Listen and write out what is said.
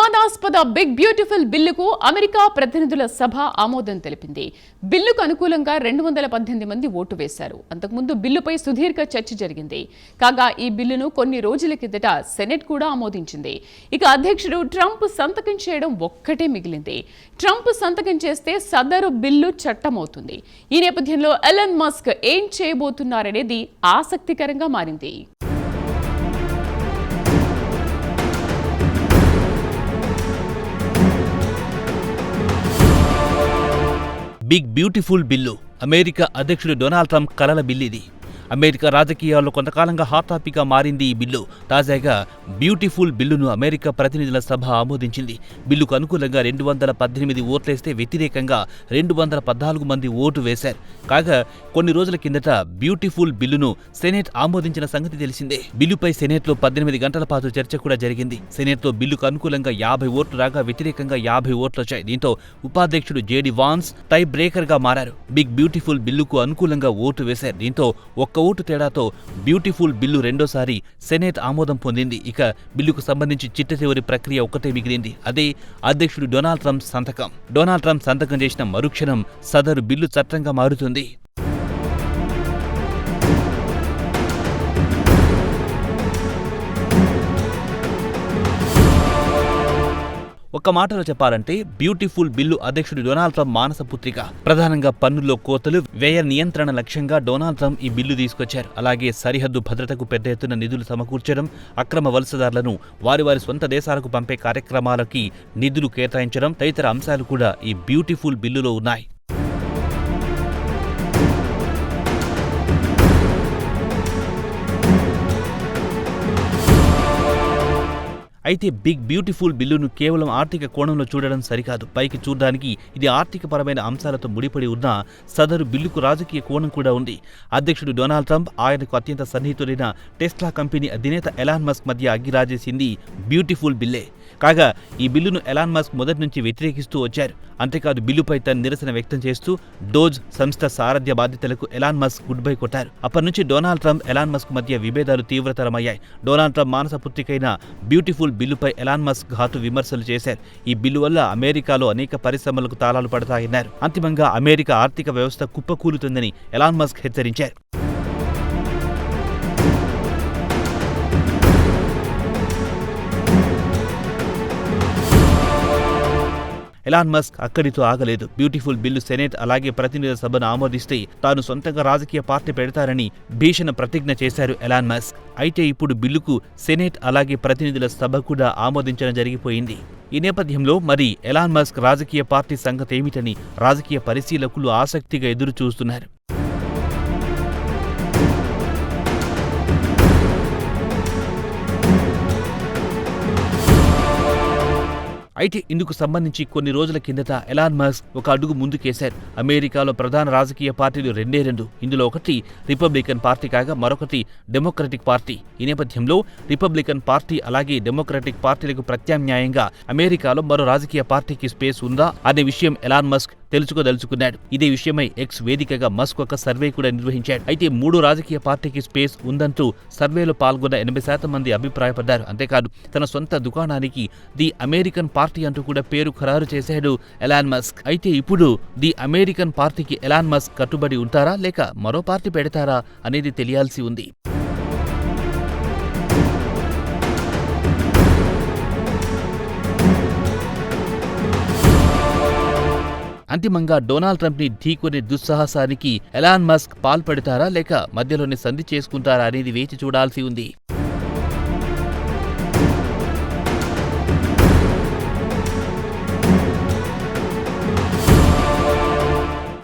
వివాదాస్పద big beautiful బిల్లుకు America ప్రతినిధుల సభ ఆమోదం తెలిపింది. బిల్లుకు అనుకూలంగా 218 మంది ఓటు వేశారు. అంతకుముందు బిల్లుపై సుదీర్ఘ చర్చ జరిగింది. కాగా ఈ బిల్లును కొన్ని రోజుల కిందట సెనెట్ కూడా ఆమోదించింది. ఇక అధ్యక్షుడు ట్రంప్ సంతకం చేయడం ఒక్కటే మిగిలింది. ట్రంప్ సంతకం చేస్తే సదరు బిల్లు చట్టమవుతుంది. ఈ నేపథ్యంలో ఎలన్ మస్క్ ఏం చేయబోతున్నారనేది ఆసక్తికరంగా మారింది. బిగ్ బ్యూటిఫుల్ బిల్లు అమెరికా అధ్యక్షుడు డొనాల్డ్ ట్రంప్ కలల బిల్లిది. అమెరికా రాజకీయాల్లో కొంతకాలంగా హాట్ టాపిక్గా మారింది ఈ బిల్లు. తాజాగా బ్యూటిఫుల్ బిల్లును అమెరికా ప్రతినిధుల సభ ఆమోదించింది. బిల్లుకు అనుకూలంగా 218 ఓట్లేస్తే వ్యతిరేకంగా 214 మంది ఓటు వేశారు. కాగా కొన్ని రోజుల కిందట బ్యూటిఫుల్ బిల్లును సెనెట్ ఆమోదించిన సంగతి తెలిసిందే. బిల్లుపై సెనెట్లో 18 గంటల పాటు చర్చ కూడా జరిగింది. సెనెట్లో బిల్లుకు అనుకూలంగా 50 ఓట్లు రాగా వ్యతిరేకంగా 50 ఓట్లు వచ్చాయి. దీంతో ఉపాధ్యక్షుడు జేడీ వాన్స్ టై బ్రేకర్ గా మారారు. బిగ్ బ్యూటిఫుల్ బిల్లుకు అనుకూలంగా ఓటు వేశారు. దీంతో ఒక్క ఓటు తేడాతో బ్యూటిఫుల్ బిల్లు రెండోసారి సెనెట్ ఆమోదం పొందింది. ఇక బిల్లుకు సంబంధించి చిట్ట చివరి ప్రక్రియ ఒక్కటే మిగిలింది. అదే అధ్యక్షుడు డొనాల్డ్ ట్రంప్ సంతకం. డొనాల్డ్ ట్రంప్ సంతకం చేసిన మరుక్షణం సదరు బిల్లు చట్టంగా మారుతుంది. ఒక్క మాటలో చెప్పాలంటే బ్యూటిఫుల్ బిల్లు అధ్యక్షుడు డొనాల్డ్ ట్రంప్ మానస పుత్రిక. ప్రధానంగా పన్నుల్లో కోతలు, వ్యయ నియంత్రణ లక్ష్యంగా డొనాల్డ్ ట్రంప్ ఈ బిల్లు తీసుకొచ్చారు. అలాగే సరిహద్దు భద్రతకు పెద్ద ఎత్తున నిధులు సమకూర్చడం, అక్రమ వలసదారులను వారి సొంత దేశాలకు పంపే కార్యక్రమాలకి నిధులు కేటాయించడం తదితర అంశాలు కూడా ఈ బ్యూటిఫుల్ బిల్లులో ఉన్నాయి. అయితే బిగ్ బ్యూటిఫుల్ బిల్లును కేవలం ఆర్థిక కోణంలో చూడడం సరికాదు. పైకి చూడడానికి ఇది ఆర్థికపరమైన అంశాలతో ముడిపడి ఉన్న సదరు బిల్లుకు రాజకీయ కోణం కూడా ఉంది. అధ్యక్షుడు డొనాల్డ్ ట్రంప్, ఆయనకు అత్యంత సన్నిహితుడైన టెస్లా కంపెనీ అధినేత ఎలాన్ మస్క్ మధ్య అగ్గిరాజేసింది బ్యూటిఫుల్ బిల్లే. కాగా ఈ బిల్లును ఎలాన్ మస్క్ మొదటి నుంచి వ్యతిరేకిస్తూ వచ్చారు. అంతేకాదు బిల్లుపై తన నిరసన వ్యక్తం చేస్తూ డోజ్ సంస్థ సారథ్య బాధ్యతలకు ఎలాన్ మస్క్ గుడ్ బై కొట్టారు. అప్పటి నుంచి డొనాల్డ్ ట్రంప్, ఎలాన్ మస్క్ మధ్య విభేదాలు తీవ్రతరమయ్యాయి. డొనాల్డ్ ట్రంప్ మానస పుత్రికైన బ్యూటిఫుల్ బిల్లుపై ఎలాన్ మస్క్ ఘాటు విమర్శలు చేశారు. ఈ బిల్లు వల్ల అమెరికాలో అనేక పరిశ్రమలకు తాళాలు పడతాయన్నారు. అంతిమంగా అమెరికా ఆర్థిక వ్యవస్థ కుప్పకూలుతుందని ఎలాన్ మస్క్ హెచ్చరించారు. ఎలాన్ మస్క్ అక్కడితో ఆగలేదు. బ్యూటిఫుల్ బిల్లు సెనెట్ అలాగే ప్రతినిధుల సభను ఆమోదిస్తే తాను సొంతంగా రాజకీయ పార్టీ పెడతారని భీషణ ప్రతిజ్ఞ చేశారు ఎలాన్ మస్క్. అయితే ఇప్పుడు బిల్లుకు సెనెట్ అలాగే ప్రతినిధుల సభ కూడా ఆమోదించడం జరిగిపోయింది. ఈ నేపథ్యంలో మరి ఎలాన్ మస్క్ రాజకీయ పార్టీ సంగతేమిటని రాజకీయ పరిశీలకులు ఆసక్తిగా ఎదురు చూస్తున్నారు. అయితే ఇందుకు సంబంధించి కొన్ని రోజుల కిందట ఎలాన్ మస్క్ ఒక అడుగు ముందుకేశారు. అమెరికాలో ప్రధాన రాజకీయ పార్టీలు రెండే రెండు. ఇందులో ఒకటి రిపబ్లికన్ పార్టీ కాగా మరొకటి డెమోక్రటిక్ పార్టీ. ఈ నేపథ్యంలో రిపబ్లికన్ పార్టీ అలాగే డెమోక్రటిక్ పార్టీలకు ప్రత్యామ్నాయంగా అమెరికాలో మరో రాజకీయ పార్టీకి స్పేస్ ఉందా అనే విషయం ఎలాన్ మస్క్ తెలుసుకోదలుచుకున్నాడు. ఇదే విషయమై ఎక్స్ వేదికగా మస్క్ ఒక సర్వే కూడా నిర్వహించాడు. అయితే 3 రాజకీయ పార్టీకి స్పేస్ ఉందంటూ సర్వేలో పాల్గొన్న 80% మంది అభిప్రాయపడ్డారు. అంతేకాదు తన సొంత దుకాణానికి ది అమెరికన్ పార్టీ అంటూ కూడా పేరు ఖరారు చేశాడు ఎలాన్ మస్క్. అయితే ఇప్పుడు ది అమెరికన్ పార్టీకి ఎలాన్ మస్క్ కట్టుబడి ఉంటారా లేక మరో పార్టీ పెడతారా అనేది తెలియాల్సి ఉంది. అంతిమంగా డొనాల్డ్ ట్రంప్ ని ఢీకొనే దుస్సాహసానికి ఎలాన్ మస్క్ పాల్పడతారా లేక మధ్యలోనే సంధి చేసుకుంటారా అనేది వేచి చూడాల్సి ఉంది.